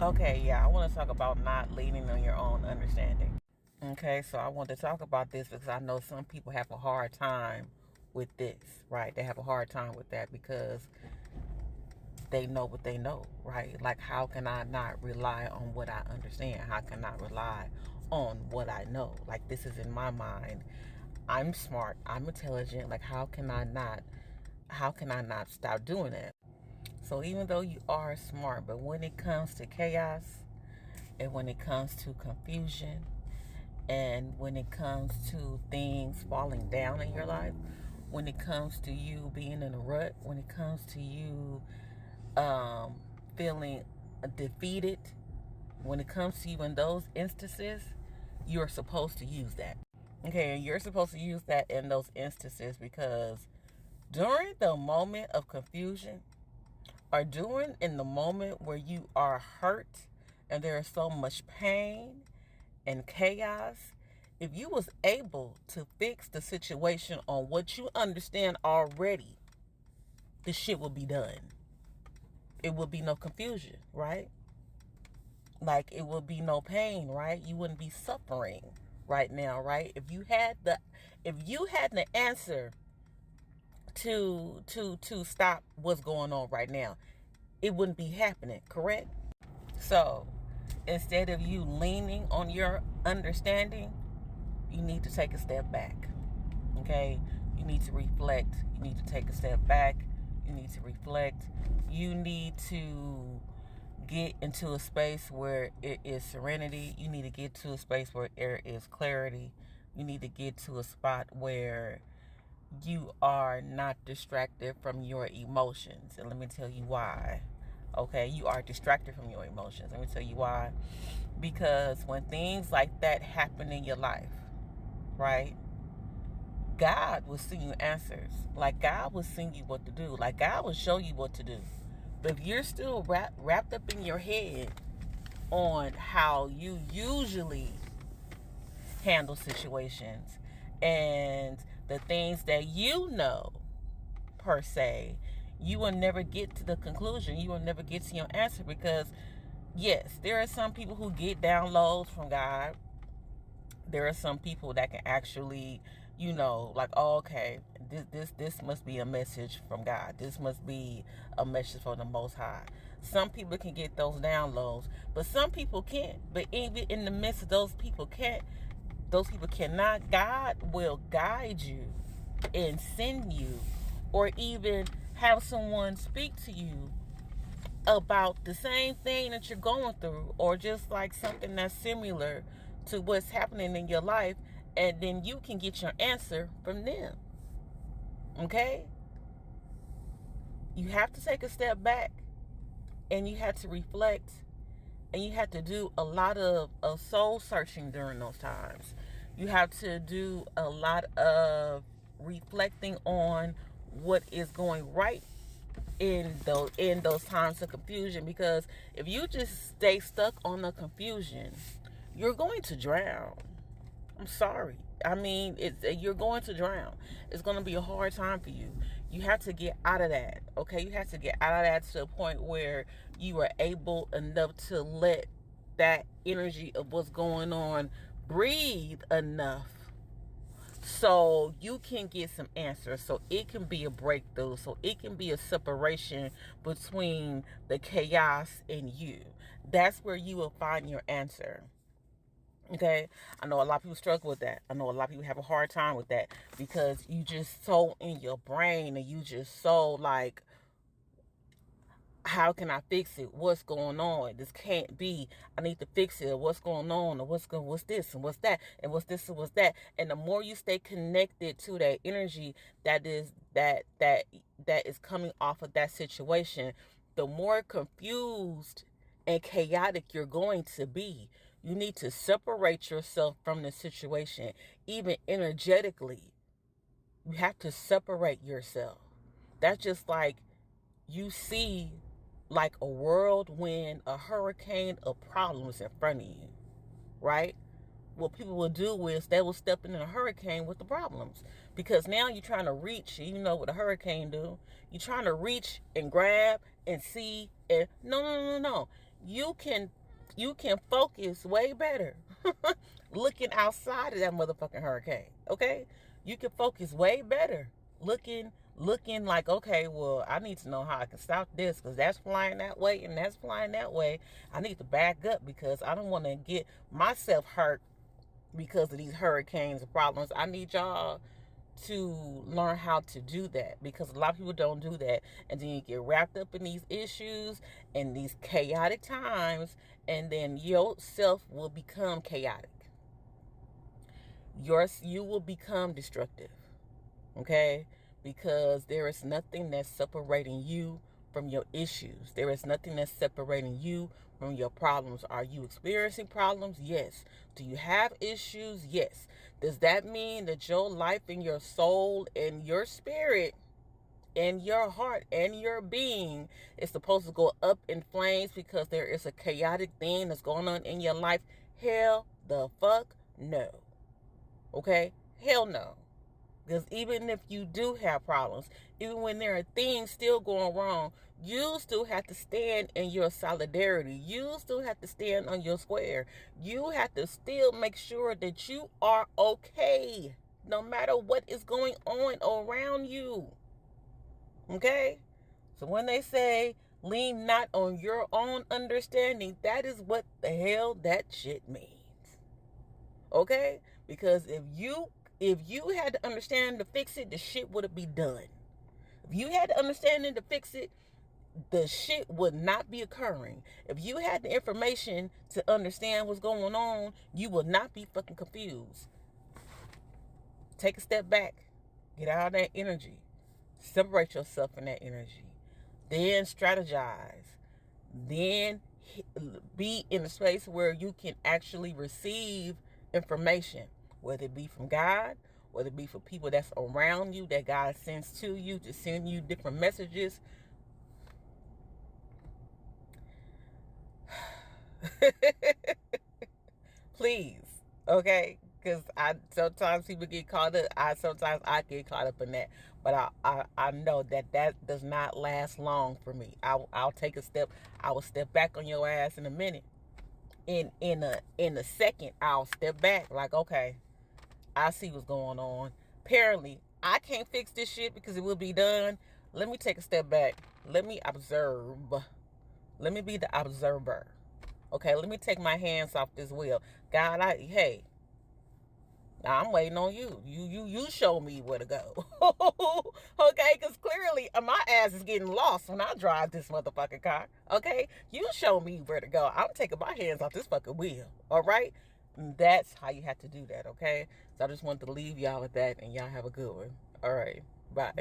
Okay, yeah, I want to talk about not leaning on your own understanding. Okay, so I want to talk about this because I know some people have a hard time with this, right? They have a hard time with that because they know what they know, right? Like, how can I not rely on what I understand? How can I rely on what I know? Like, this is in my mind. I'm smart. I'm intelligent. Like, how can I not? How can I not stop doing that? So even though you are smart, but when it comes to chaos and when it comes to confusion and when it comes to things falling down in your life, when it comes to you being in a rut, when it comes to you um, feeling defeated, when it comes to you in those instances, you're supposed to use that. Okay, and you're supposed to use that in those instances because during the moment of confusion or during in the moment where you are hurt and there is so much pain and chaos, if you was able to fix the situation on what you understand already, the shit will be done. It will be no confusion, right? Like it will be no pain, right? You wouldn't be suffering right now, right? If you had the answer to stop what's going on right now, it wouldn't be happening, correct? So instead of you leaning on your understanding, you need to take a step back. Okay? You need to reflect. You need to take a step back. You need to reflect. You need to get into a space where it is serenity. You need to get to a space where there is clarity. You need to get to a spot where you are not distracted from your emotions. And let me tell you why. Okay, you are distracted from your emotions. Let me tell you why. Because when things like that happen in your life, right? God will send you answers. Like God will send you what to do. Like God will show you what to do. But if you're still wrapped up in your head on how you usually handle situations and the things that you know per se, you will never get to the conclusion. You will never get to your answer because yes, there are some people who get downloads from God. There are some people that can actually, like, oh, okay, this must be a message from God. This must be a message from the Most High. Some people can get those downloads, but some people can't. But even in the midst of those people cannot. God will guide you and send you, or even have someone speak to you about the same thing that you're going through, or just like something that's similar to what's happening in your life, and then you can get your answer from them. Okay? You have to take a step back and you have to reflect and you have to do a lot of soul searching during those times. You have to do a lot of reflecting on what is going right in those times of confusion, because if you just stay stuck on the confusion, you're going to drown. I'm sorry. I mean, you're going to drown. It's going to be a hard time for you. You have to get out of that. Okay, you have to get out of that to a point where you are able enough to let that energy of what's going on breathe enough so you can get some answers, so it can be a breakthrough, so it can be a separation between the chaos and you. That's where you will find your answer. Okay, I know a lot of people struggle with that. I know a lot of people have a hard time with that because you just so in your brain and you just so like, how can I fix it? What's going on? This can't be. I need to fix it. What's going on? Or what's this and what's that and what's this and what's that? And the more you stay connected to that energy that is coming off of that situation, the more confused and chaotic you're going to be. You need to separate yourself from the situation, even energetically. You have to separate yourself. That's just like you see like a whirlwind, a hurricane of problems in front of you, right? What people will do is they will step in a hurricane with the problems, because now you're trying to reach. You know what a hurricane do? You're trying to reach and grab and see, and no. you can focus way better looking outside of that motherfucking hurricane. Okay? You can focus way better looking like, okay, well, I need to know how I can stop this because that's flying that way and that's flying that way. I need to back up because I don't want to get myself hurt because of these hurricanes and problems. I need y'all to learn how to do that, because a lot of people don't do that, and then you get wrapped up in these issues and these chaotic times, and then yourself will become chaotic. You will become destructive. Okay? Because there is nothing that's separating you from your issues. There is nothing that's separating you from your problems. Are you experiencing problems? Yes. Do you have issues? Yes. Does that mean that your life and your soul and your spirit and your heart and your being is supposed to go up in flames because there is a chaotic thing that's going on in your life? Hell the fuck no. Okay? Hell no. Because even if you do have problems, even when there are things still going wrong, you still have to stand in your solidarity. You still have to stand on your square. You have to still make sure that you are okay, no matter what is going on around you. Okay? So when they say, lean not on your own understanding, that is what the hell that shit means. Okay? Because if you had the understanding to fix it, the shit would be done. If you had the understanding to fix it, the shit would not be occurring. If you had the information to understand what's going on, you would not be fucking confused. Take a step back. Get out of that energy. Separate yourself from that energy. Then strategize. Then be in a space where you can actually receive information, whether it be from God, whether it be for people that's around you that God sends to you to send you different messages. Please, okay? Because sometimes people get caught up. Sometimes I get caught up in that, but I know that does not last long for me. I'll take a step. I will step back on your ass in a minute. In a second, I'll step back. Like, okay, I see what's going on. Apparently, I can't fix this shit because it will be done. Let me take a step back. Let me observe. Let me be the observer. Okay, let me take my hands off this wheel. God, hey, I'm waiting on you. You show me where to go. Okay, because clearly my ass is getting lost when I drive this motherfucking car. Okay, you show me where to go. I'm taking my hands off this fucking wheel. All right, that's how you have to do that. Okay, so I just wanted to leave y'all with that, and y'all have a good one. All right, bye.